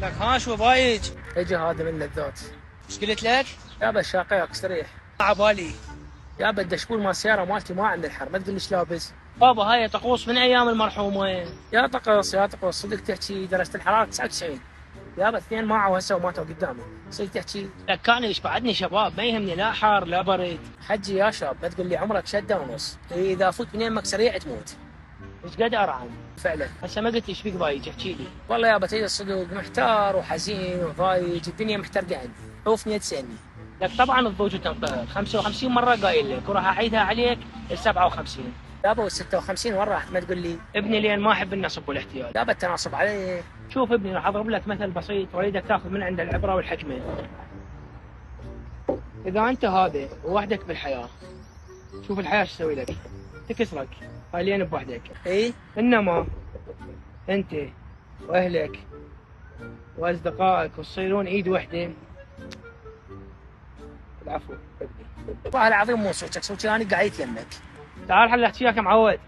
لك ها شو بايج؟ اجى هذا من اللذات. ايش قلت لك؟ يابا الشاقيك استريح. عبالي. يابا الدشبول مال السياره مالتي ما عند الحر، ما تقول ليش لابس. بابا هاي طقوس من ايام المرحومه. يا طقس يا طقس، صدق تحكي درجه الحراره 99. يابا اثنين معه هسه وماتوا قدامي، صدق تحكي. لك كان ايش بعدني شباب، ما يهمني لا حار لا برد. حجي يا شاب، ما تقول لي عمرك شده ونص، اذا فوت من يمك سريع تموت. ايش قد ارعن؟ فعلا. هسه ما قلت ايش بيك بايج، احكي لي. والله يابا تجي الصدق محتار وحزين وضايج، الدنيا محترقه عندي، خوفني تسالني. لك طبعا الضوج تنطر 55 مره قايل لك وراح اعيدها عليك ال 57. يابا وال 56 وين راحت ما تقول لي. ابني لين ما احب النصب والاحتيال. يابا التناصب علي. شوف ابني راح اضرب لك مثل بسيط واريدك تاخذ من عنده العبره والحكمه. اذا انت هذا وحدك بالحياه، شوف الحياه شو تسوي لك، تكسرك حاليا بوحدك. اي. انما انت واهلك واصدقائك وتصيرون ايد وحده. العفو ابني. والله العظيم مو صوتك، صوتي انا قاعد يمك. تعال حل احكي وياك معود.